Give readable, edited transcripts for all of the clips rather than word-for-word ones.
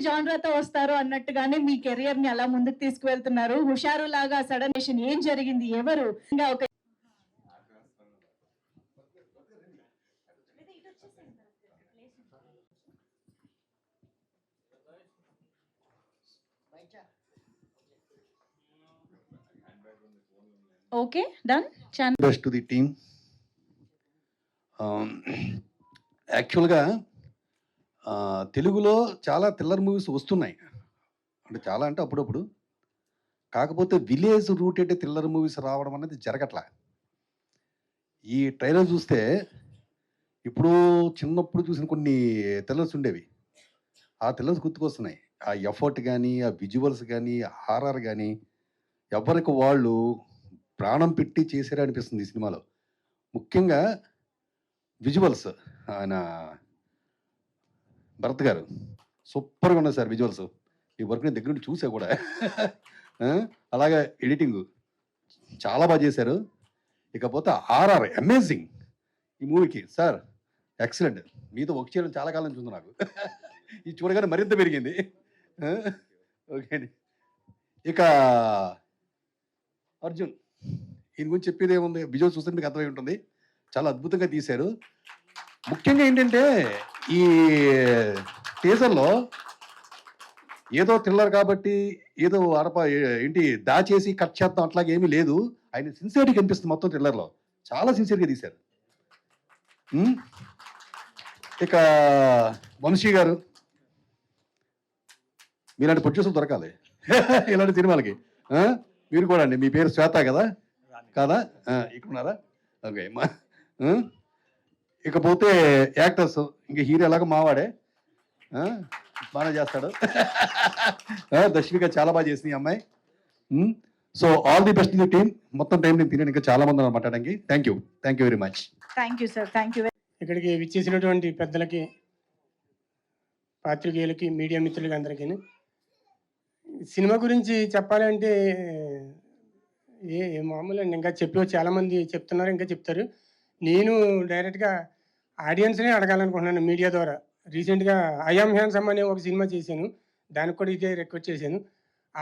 జానరాతో వస్తారో అన్నట్టుగానే మీ కెరియర్ ని అలా ముందుకు తీసుకువెళ్తున్నారు. హుషారు లాగా సడన్ ఏం జరిగింది, ఎవరు ఇంకా ఒక okay done. Best to the team. యాక్చువల్గా తెలుగులో చాలా థ్రిల్లర్ మూవీస్ వస్తున్నాయి, అంటే చాలా అంటే అప్పుడప్పుడు. కాకపోతే విలేజ్ రూటెడ్ థ్రిల్లర్ మూవీస్ రావడం అనేది జరగట్లా. ఈ ట్రైలర్ చూస్తే ఇప్పుడు చిన్నప్పుడు చూసిన కొన్ని థ్రిల్లర్స్ ఉండేవి, ఆ థ్రిల్లర్స్ గుర్తుకొస్తున్నాయి. ఆ ఎఫర్ట్ కానీ, ఆ విజువల్స్ కానీ, హారర్ కానీ ఎవరికి వాళ్ళు ప్రాణం పెట్టి చేశారే అనిపిస్తుంది ఈ సినిమాలో. ముఖ్యంగా విజువల్స్, ఆయన భరత్ గారు సూపర్గా ఉన్నాయి సార్ విజువల్స్. ఈ వర్క్ నేను దగ్గర నుండి చూసా కూడా. అలాగే ఎడిటింగ్ చాలా బాగా చేశారు. ఇకపోతే ఆర్ఆర్ అమేజింగ్ ఈ మూవీకి సార్, ఎక్సలెంట్. మీతో వర్క్ చేయడం చాలా కాలం నుంచి ఉంది నాకు. ఇది చూడగానే మరింత పెరిగింది. ఓకే అండి. ఇక అర్జున్, ఈయన గురించి చెప్పేది ఏముంది, విజువల్ చూస్తే మీకు అర్థమై ఉంటుంది. చాలా అద్భుతంగా తీశారు. ముఖ్యంగా ఏంటంటే ఈ టీజర్లో ఏదో థ్రిల్లర్ కాబట్టి ఏదో ఏంటి దాచేసి కట్ చేద్దాం అట్లాగే ఏమీ లేదు. ఆయన సిన్సియరిటీ కనిపిస్తుంది మొత్తం థ్రిల్లర్లో. చాలా సిన్సియర్గా తీశారు. ఇక వంశీ గారు, మీలాంటి ప్రొడ్యూసర్ దొరకాలి ఇలాంటి సినిమాలకి. మీరు కూడా అండి, మీ పేరు శ్వేత కదా కాదా, ఇక్కడ ఉన్నారా? ఓకే. ఇకపోతే యాక్టర్స్, ఇంకా హీరో ఎలాగో మావాడే, బాగా చేస్తాడు. దర్శిక చాలా బాగా చేసింది ఈ అమ్మాయి. So all the best the team. మొత్తం టైం నేను తినే ఇంకా చాలా మంది ఉన్నారు మాట్లాడడానికి. Thank you very much. Thank you sir, thank you. ఇక్కడికి విచ్చేసినటువంటి పెద్దలకి, పాత్రికేయులకి, మీడియా మిత్రులకి అందరికీ సినిమా గురించి చెప్పాలంటే మామూలు అండి. ఇంకా చాలామంది చెప్తున్నారు, ఇంకా చెప్తారు. నేను డైరెక్ట్గా ఆడియన్స్నే అడగాలనుకుంటున్నాను మీడియా ద్వారా. రీసెంట్గా ఐఎమ్ హ్యాండ్సమ్ అనే ఒక సినిమా చేశాను, దానికి కూడా ఇదే రిక్వెస్ట్ చేశాను.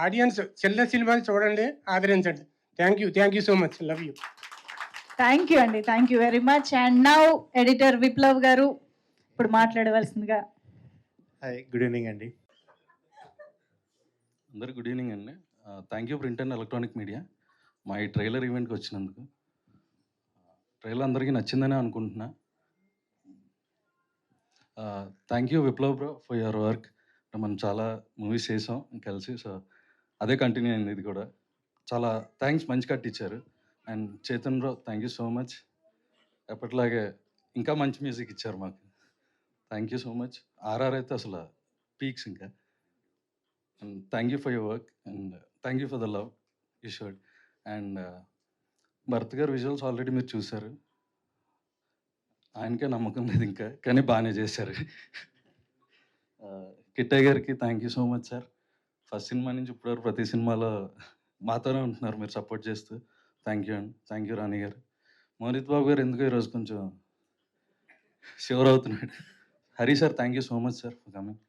ఆడియన్స్ చిన్న సినిమాలు చూడండి, ఆదరించండి. Thank you so much. Love you. Thank you అండి, thank you very much. And now editor Viplav గారు ఇప్పుడు మాట్లాడవలసిందిగా. హాయ్, గుడ్ ఈవినింగ్ అండి. అందరికి గుడ్ ఈవినింగ్ అండి. Thank you print and electronic media మా ఈ ట్రైలర్ ఈవెంట్కి వచ్చినందుకు. ట్రైలర్ అందరికీ నచ్చిందనే అనుకుంటున్నా. Thank you Viplav bro for your work. మనం చాలా మూవీస్ చేసాం కలిసి, సో అదే కంటిన్యూ అయింది ఇది కూడా. చాలా థ్యాంక్స్, మంచి కట్ ఇచ్చారు. And Chetan bro, thank you so much. ఎప్పటిలాగే ఇంకా మంచి మ్యూజిక్ ఇచ్చారు మాకు. థ్యాంక్ యూ సో మచ్. ఆర్ఆర్ అయితే అసలు పీక్స్ ఇంకా. And thank you for your work and thank you for the love you showed. And Bharath garu visuals already మీరు చూశారు, ఆయనకే నమ్మకం లేదు ఇంకా, కానీ బాగానే చేశారు. కిట్టయ్య గారికి thank you so much sir. First cinema నుంచి ఇప్పటివరకు ప్రతి సినిమాలో మాతోనే ఉంటున్నారు మీరు సపోర్ట్ చేస్తూ. థ్యాంక్ యూ అండి. Thank you Rani garu. మోనిత్ బాబు గారు ఎందుకో ఈరోజు కొంచెం షూర్ అవుతున్నాడు. Hari sir, thank you so much sir for coming.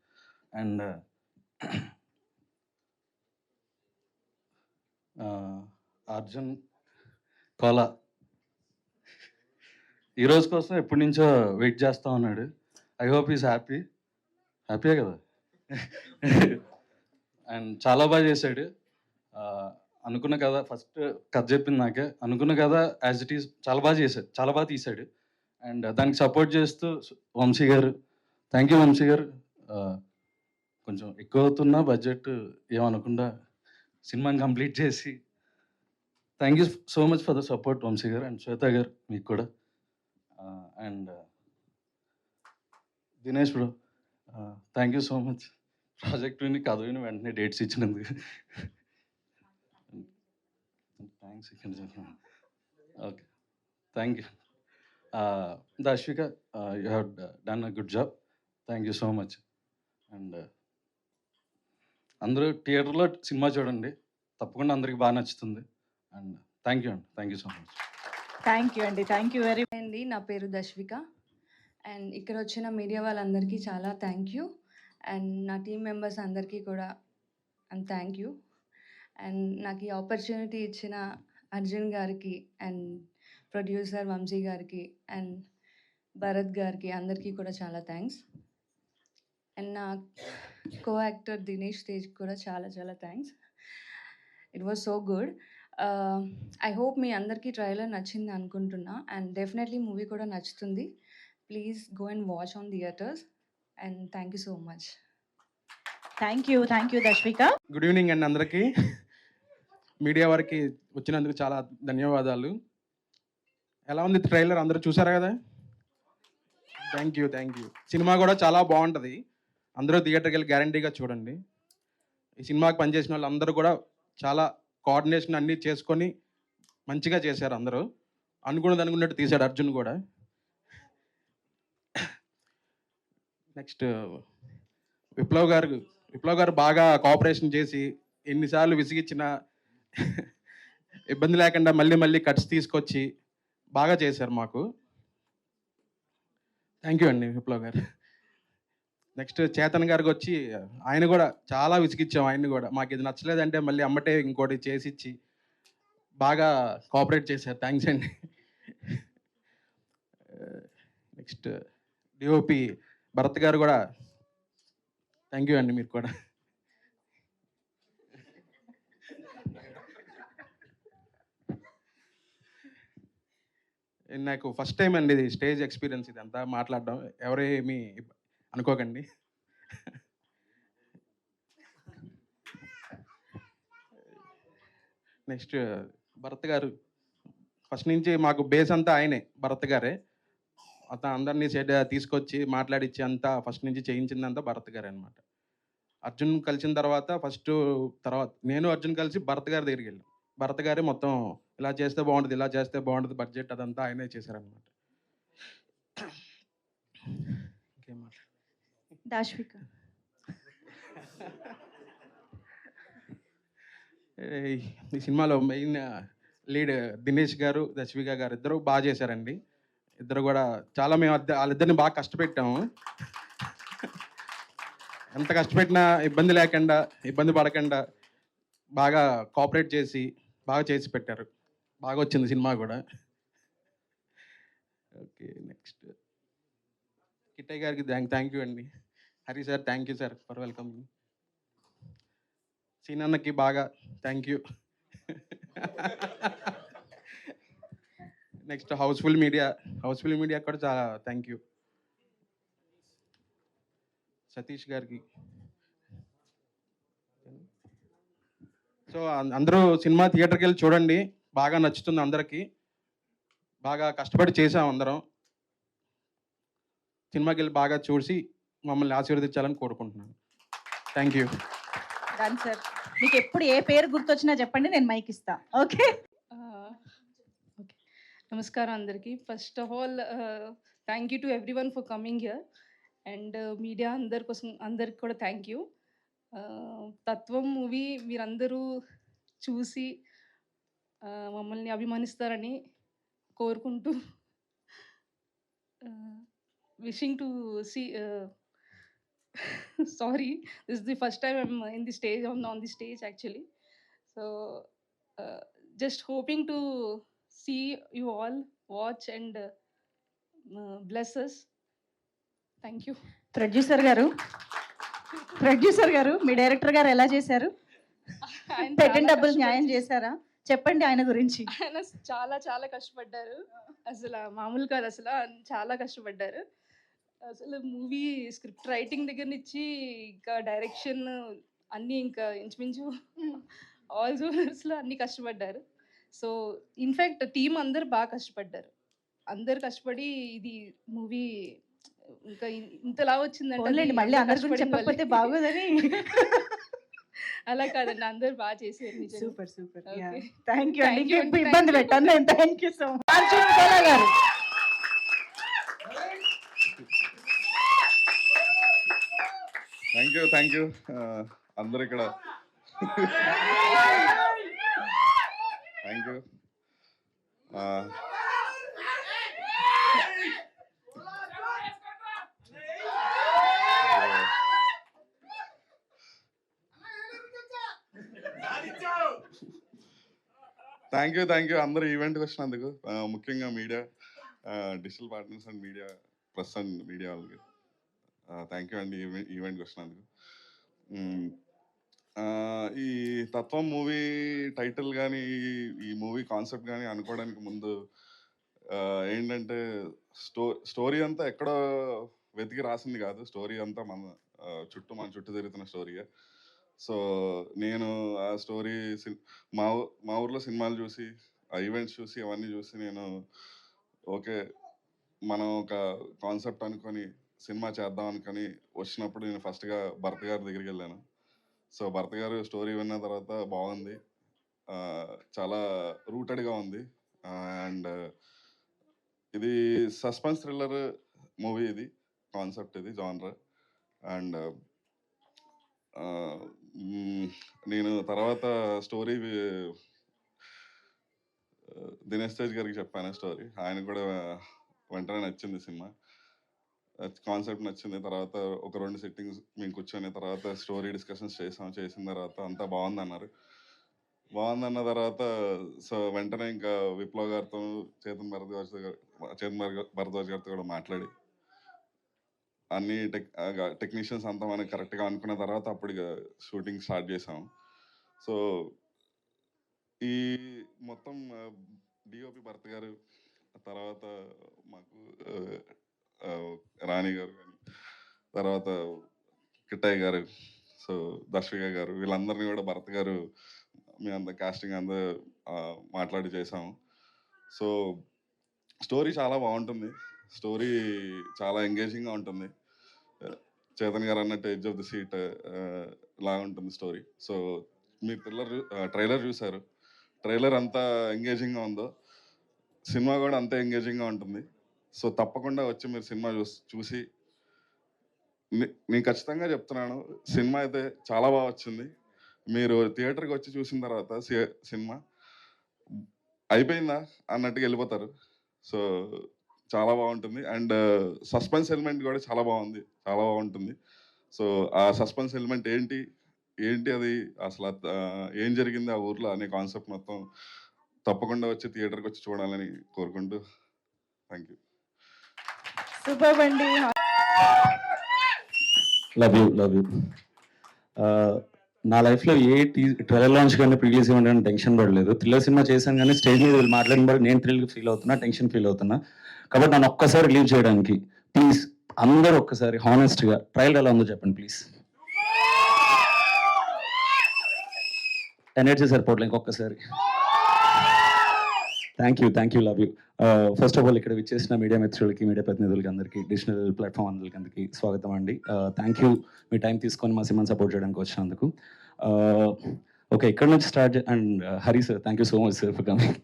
And Arjun Kola ఈరోజు కోసం ఎప్పటి నుంచో వెయిట్ చేస్తూ ఉన్నాడు. ఐ హోప్ ఈజ్ హ్యాపీయే కదా. అండ్ చాలా బాగా చేశాడు. అనుకున్న కదా, ఫస్ట్ కథ చెప్పింది నాకే, అనుకున్న కదా యాజ్ ఇట్ ఈస్ చాలా బాగా చేశాడు, చాలా బాగా తీశాడు. అండ్ దానికి సపోర్ట్ చేస్తూ వంశీ గారు, థ్యాంక్ యూ వంశీ గారు. కొంచెం ఎక్కువ అవుతున్నా బడ్జెట్ ఏమనకుండా సినిమాని కంప్లీట్ చేసి thank you so much for the support Vamshi గారు. అండ్ శ్వేత గారు మీకు కూడా. And Dinesh bro, thank you so much. Project విని కథ విని వెంటనే డేట్స్ ఇచ్చినందుకు thanks. Okay, thank you. Darshika, you have done a good job. Thank you so much. And అందరూ థియేటర్లో సినిమా చూడండి, తప్పకుండా అందరికి బాగా నచ్చుతుంది. అండ్ థ్యాంక్ యూ అండి, thank you so much. Thank you అండి, థ్యాంక్ యూ వెరీ అండి. నా పేరు దర్శిక. అండ్ ఇక్కడ వచ్చిన మీడియా వాళ్ళందరికీ చాలా థ్యాంక్ యూ. అండ్ నా టీం మెంబర్స్ అందరికీ కూడా అండ్ థ్యాంక్ యూ. అండ్ నాకు ఈ ఆపర్చునిటీ ఇచ్చిన అర్జున్ గారికి అండ్ ప్రొడ్యూసర్ వంశీ గారికి అండ్ భరత్ గారికి అందరికీ కూడా చాలా థ్యాంక్స్. అండ్ నా కో యాక్టర్ దినేష్ తేజ్ కూడా చాలా చాలా thanks. It was so good. I hope మీ అందరికీ ట్రైలర్ నచ్చింది అనుకుంటున్నా అండ్ డెఫినెట్లీ మూవీ కూడా నచ్చుతుంది. Please go and watch on theatres and thank you so much. Thank you Darshavika. Good evening అండి అందరికీ. మీడియా వారికి వచ్చినందుకు చాలా ధన్యవాదాలు. ఎలా ఉంది ట్రైలర్, అందరూ చూసారా కదా? Thank you. సినిమా కూడా చాలా బాగుంటుంది. అందరూ థియేటర్కి వెళ్ళి గ్యారంటీగా చూడండి. ఈ సినిమాకి పనిచేసిన వాళ్ళు అందరూ కూడా చాలా కోఆర్డినేషన్ అన్నీ చేసుకొని మంచిగా చేశారు. అందరూ అనుకున్నట్టు తీశాడు అర్జున్ కూడా. నెక్స్ట్ విప్లవ్ గారు బాగా కోఆపరేషన్ చేసి ఎన్నిసార్లు విసిగిచ్చినా ఇబ్బంది లేకుండా మళ్ళీ కట్స్ తీసుకొచ్చి బాగా చేశారు మాకు. థ్యాంక్ యూ అండి విప్లవ్ గారు. నెక్స్ట్ చేతన్ గారికి వచ్చి ఆయన కూడా చాలా విసిగిచ్చాం. ఆయన్ని కూడా మాకు ఇది నచ్చలేదంటే మళ్ళీ అమ్మటే ఇంకోటి చేసిచ్చి బాగా కోఆపరేట్ చేశారు. థ్యాంక్స్ అండి. నెక్స్ట్ డిఓపి భరత్ గారు కూడా థ్యాంక్ యూ అండి. మీరు కూడా నాకు ఫస్ట్ టైం అండి ఇది స్టేజ్ ఎక్స్పీరియన్స్, ఇదంతా మాట్లాడడం. ఎవరేమీ అనుకోకండి. నెక్స్ట్ భరత్ గారు ఫస్ట్ నుంచి మాకు బేస్ అంతా ఆయనే, భరత్ గారే. అతను అందరినీ తీసుకొచ్చి మాట్లాడిచ్చి అంతా ఫస్ట్ నుంచి చేయించిందంతా భరత్ గారే అనమాట. అర్జున్ కలిసిన తర్వాత నేను అర్జున్ కలిసి భరత్ గారి దగ్గరికి వెళ్ళాం. భరత్ గారే మొత్తం ఇలా చేస్తే బాగుంటుంది బడ్జెట్ అదంతా ఆయనే చేశారనమాట. ఇంకేం దాష్విక. ఈ సినిమాలో మెయిన్ లీడ్ దినేష్ గారు, దశవిక గారు ఇద్దరు బాగా చేశారండి. ఇద్దరు కూడా చాలా మేము వాళ్ళిద్దరిని బాగా కష్టపెట్టాము. ఎంత కష్టపెట్టినా ఇబ్బంది పడకుండా బాగా కోఆపరేట్ చేసి బాగా చేసి పెట్టారు. బాగా వచ్చింది సినిమా కూడా. ఓకే, నెక్స్ట్ కిట్టయ్య గారికి థ్యాంక్ యూ అండి. Hari sir thank you sir for welcome. సీనన్నకి బాగా thank you. Next housefull media కూడా చాలా థ్యాంక్ యూ. సతీష్ గారికి. సో అందరూ సినిమా థియేటర్కి వెళ్ళి చూడండి, బాగా నచ్చుతుంది అందరికీ. బాగా కష్టపడి చేసాం అందరం. సినిమాకి వెళ్ళి బాగా చూసి మమ్మల్ని ఆశీర్వదించాలని కోరుకుంటున్నాను. Thank you. Done sir. మీకు ఎప్పుడు ఏ పేరు గుర్తొచ్చినా చెప్పండి, నేను మైక్ ఇస్తా. ఓకే. ఓకే, నమస్కారం అందరికీ. First of all thank you to every one for coming here and media అందరికి కూడా థ్యాంక్ యూ. తత్వం మూవీ మీరందరూ చూసి మమ్మల్ని అభిమానిస్తారని కోరుకుంటూ wishing to see sorry, this is the first time I'm in the stage on the stage actually, so just hoping to see you all watch and bless us. Thank you. Producer గారు మీ director గారు ఎలా చేశారు? పెట్టిన డబ్బులు న్యాయం చేశారా? చెప్పండి ఆయన గురించి. ఆయన చాలా చాలా కష్టపడ్డారు, అసలు మామూలు కాదు, అసలు చాలా కష్టపడ్డారు. అసలు మూవీ స్క్రిప్ట్ రైటింగ్ దగ్గర నుంచి ఇంకా డైరెక్షన్ అన్నీ ఇంకా ఇంచుమించు ఆల్ జోనర్స్లో అన్నీ కష్టపడ్డారు. సో ఇన్ఫ్యాక్ట్ టీం అందరు బాగా కష్టపడ్డారు. అందరు కష్టపడి ఇది మూవీ ఇంకా ఇంతలా వచ్చిందంటే మళ్ళీ అందరి గురించి చెప్పకపోతే బాగోదని. అలా కాదండి, అందరు బాగా చేశారు. సూపర్. థ్యాంక్ యూ అండి. ఇబ్బంది పెట్టాను నేను. Thank you so much. Arjun Kola గారు. థ్యాంక్ యూ అందరు ఇక్కడ. Thank you. థ్యాంక్ యూ అందరూ ఈవెంట్కి వచ్చినందుకు, ముఖ్యంగా media, digital partners and media, press and media వాళ్ళకి థ్యాంక్ యూ అండి ఈవెంట్కి వచ్చినందుకు. ఈ తత్వం మూవీ టైటిల్ కానీ ఈ మూవీ కాన్సెప్ట్ కానీ అనుకోవడానికి ముందు ఏంటంటే స్టోరీ అంతా ఎక్కడో వెతికి రాసింది కాదు, స్టోరీ అంతా మన చుట్టూ తిరుగుతున్న స్టోరీయే. సో నేను ఆ స్టోరీ మా ఊర్లో సినిమాలు చూసి, ఆ ఈవెంట్స్ చూసి, అవన్నీ చూసి నేను ఓకే మనం ఒక కాన్సెప్ట్ అనుకొని సినిమా చేద్దాం అనుకొని వచ్చినప్పుడు నేను ఫస్ట్గా భరత్ గారి దగ్గరికి వెళ్ళాను. సో భరత్ గారు స్టోరీ విన్న తర్వాత బాగుంది, చాలా రూటెడ్గా ఉంది. అండ్ ఇది సస్పెన్స్ థ్రిల్లర్ మూవీ, ఇది కాన్సెప్ట్, ఇది జానర్. అండ్ నేను తర్వాత స్టోరీ దినేష్ తేజ్ గారికి చెప్పాను స్టోరీ, ఆయన కూడా వెంటనే నచ్చింది సినిమా, కాన్సెప్ట్ నచ్చింది. తర్వాత ఒక 2 సిట్టింగ్స్ మేము కూర్చొని తర్వాత స్టోరీ డిస్కషన్స్ చేసిన తర్వాత అంతా బాగుందన్నారు. బాగుందన్న తర్వాత సో వెంటనే ఇంకా విప్లవ్ గారితో, చేతన్ భరద్వాజ్ గారితో కూడా మాట్లాడి అన్ని టెక్నీషియన్స్ అంతా మనకి కరెక్ట్గా అనుకున్న తర్వాత అప్పుడు ఇక షూటింగ్ స్టార్ట్ చేసాం. సో ఈ మొత్తం డిఓపి భరత్ గారు, తర్వాత మాకు రాణి గారు కానీ, తర్వాత కిట్టయ్య గారు, సో దర్శిక గారు, వీళ్ళందరినీ కూడా భరత్ గారు మేమంతా కాస్టింగ్ అంతా మాట్లాడి చేసాము. సో స్టోరీ చాలా బాగుంటుంది, స్టోరీ చాలా ఎంగేజింగ్గా ఉంటుంది. చేతన్ గారు అన్నట్టు ఎడ్జ్ ఆఫ్ ది సీట్ లాగా ఉంటుంది స్టోరీ. సో మీరు ట్రైలర్ చూసారు, ట్రైలర్ అంతా ఎంగేజింగ్గా ఉందో సినిమా కూడా అంతే ఎంగేజింగ్గా ఉంటుంది. సో తప్పకుండా వచ్చి మీరు సినిమా చూసి నేను ఖచ్చితంగా చెప్తున్నాను, సినిమా అయితే చాలా బాగా వచ్చింది. మీరు థియేటర్కి వచ్చి చూసిన తర్వాత సినిమా అయిపోయిందా అన్నట్టుగా వెళ్ళిపోతారు. సో చాలా బాగుంటుంది. అండ్ సస్పెన్స్ ఎలిమెంట్ కూడా చాలా బాగుంటుంది. సో ఆ సస్పెన్స్ ఎలిమెంట్ ఏంటి అది అసలు ఏం జరిగింది ఆ ఊర్లో అనే కాన్సెప్ట్ మొత్తం తప్పకుండా వచ్చి థియేటర్కి వచ్చి చూడాలని కోరుకుంటూ థ్యాంక్ యూ. సూపర్ అండి. Love you. నా లైఫ్లో ఏ ట్రైలర్ లాంచ్ కానీ ప్రీవియస్ ఈవెంట్ కానీ టెన్షన్ పడలేదు. థ్రిల్లర్ సినిమా చేశాను కానీ స్టేజ్ మీద వీళ్ళు మాట్లాడిన బట్టి నేను థ్రిల్ ఫీల్ అవుతున్నా, టెన్షన్ ఫీల్ అవుతున్నా. కాబట్టి నన్ను ఒక్కసారి రిలీవ్ చేయడానికి ప్లీజ్ అందరూ ఒక్కసారి హానెస్ట్గా ట్రైలర్ ఎలా ఉందో చెప్పండి ప్లీజ్. ఎనర్జీ సరిపోవట్లే ఇంకొకసారి. Thank you love you. First of all ఇక్కడ విచ్చేసిన మీడియా మిత్రులకి, మీడియా ప్రతినిధులకి అందరికీ, డిజిటల్ ప్లాట్ఫామ్ అందరికీ స్వాగతం అండి. థ్యాంక్ యూ మీ టైం తీసుకొని మా సినిమాని సపోర్ట్ చేయడానికి వచ్చినందుకు. ఓకే, ఇక్కడ నుంచి start. And Hari sir, thank you so much sir for coming.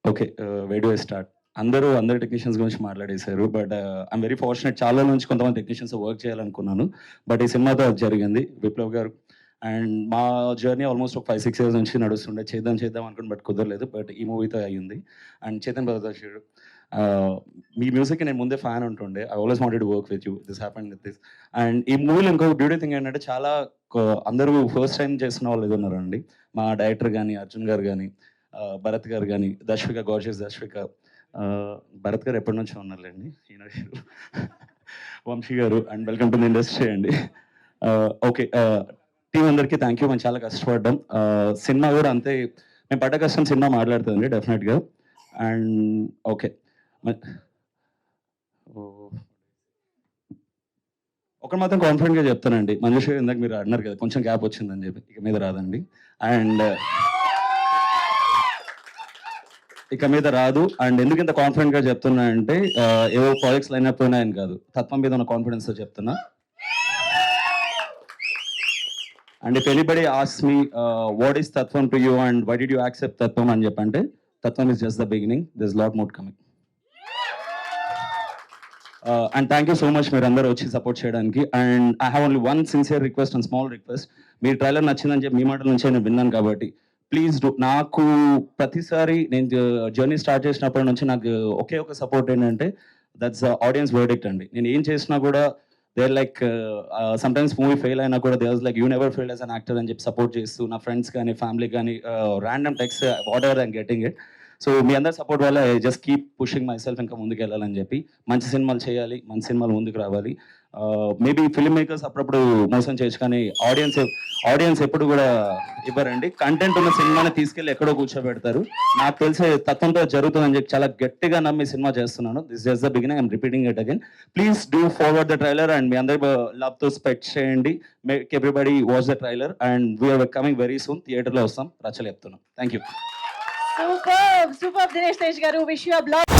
Okay, way do I start? అందరు టెక్నీషియన్స్ గురించి మాట్లాడేశారు. బట్ ఐఎమ్ వెరీ ఫార్చునేట్, చాలా నుంచి కొంతమంది టెక్నీషియన్స్ వర్క్ చేయాలనుకున్నాను. బట్ ఈ సినిమాతో అది జరిగింది. విప్లవ్ గారు అండ్ మా జర్నీ ఆల్మోస్ట్ ఒక 5-6 years నుంచి నడుస్తుండే, చేద్దాం అనుకుని బట్ కుదరలేదు. బట్ ఈ మూవీతో అయ్యింది. అండ్ చేతన్ భరద్వాజ్ గారు, మీ మ్యూజిక్ నేను ముందే ఫ్యాన్ ఉంటుండే. I always wanted to work with you, this happened with this. And ఈ మూవీలో ఇంకొక బ్యూటీ థింగ్ ఏంటంటే చాలా అందరూ ఫస్ట్ టైం చేస్తున్న వాళ్ళు ఏదో ఉన్నారండి. మా డైరెక్టర్ కానీ, అర్జున్ గారు కానీ, భరత్ గారు కానీ, దర్శిక, గార్జియస్ దర్శిక. భరత్ గారు ఎప్పటి నుంచో ఉన్నారులేండి, ఈయన గారు, వంశీ గారు. And welcome to the industry అండి. ఓకే, టీం అందరికీ థ్యాంక్ యూ. మేము చాలా కష్టపడ్డాం. సినిమా కూడా అంతే, మేము పడ్డ కష్టం సినిమా మాట్లాడుతుంది డెఫినెట్గా. అండ్ ఓకే, ఒక మాత్రం కాన్ఫిడెంట్గా చెప్తానండి, మంజుష గారు ఇందాక మీరు అన్నారు కదా కొంచెం గ్యాప్ వచ్చిందని చెప్పి, ఇక మీద రాదండి. అండ్ ఇక మీద రాదు. అండ్ ఎందుకు ఇంత కాన్ఫిడెంట్గా చెప్తున్నా అంటే ఏవో ప్రాజెక్ట్స్ లైన్ అప్ ఉన్నాయని కాదు, తత్వం మీద ఉన్న కాన్ఫిడెన్స్తో చెప్తున్నా. And if anybody asks me, what is Tattvam to you and why did you accept Tattvam అని చెప్పంటే, Tattvam is just the beginning. There's a lot more coming. And thank you so much మీరు అందరూ వచ్చి support చేయడానికి. And I have only one sincere request and small request. మీరు trailer నచ్చిందని చెప్పి మీ మాటల నుంచే నేను విన్నాను కాబట్టి ప్లీజ్ డూ. నాకు ప్రతిసారి నేను జర్నీ స్టార్ట్ చేసినప్పటి నుంచి నాకు ఒకే ఒక సపోర్ట్ ఏంటంటే దట్స్ ఆడియన్స్ వర్డిక్ట్ అండి. నేను ఏం చేసినా కూడా they're like sometimes movie fail అయినా కూడా they was like you never failed as an actor అని చెప్పి సపోర్ట్ చేస్తూ నా ఫ్రెండ్స్ కానీ ఫ్యామిలీ కానీ random text whatever I'm getting it. So మీ అందరి సపోర్ట్ వల్ల I just keep pushing myself ఇంకా ముందుకు వెళ్ళాలని చెప్పి, మంచి సినిమాలు చేయాలి, మంచి సినిమాలు ముందుకు రావాలి. మేబీ ఫిల్మ్ మేకర్స్ అప్పుడప్పుడు మోసం చేయొచ్చు, కానీ ఆడియన్స్ ఎప్పుడు కూడా ఇవ్వరండి. కంటెంట్ ఉన్న సినిమాని తీసుకెళ్ళి ఎక్కడో కూర్చోబెడతారు. నాకు తెలిసే తత్వంతో జరుగుతుందని చెప్పి చాలా గట్టిగా నమ్మి సినిమా చేస్తున్నాను. This just the beginning, I'm repeating it again. Please do forward the trailer and మీ అందరి లవ్తో స్పెక్ట్ చేయండి. Make everybody watch the trailer and we're coming very soon. థియేటర్లో వస్తాం, రచ్చలు చెప్తున్నాం. Thank you. Super Dinesh Tej గారు, విష్ యూ అ బ్లాక్.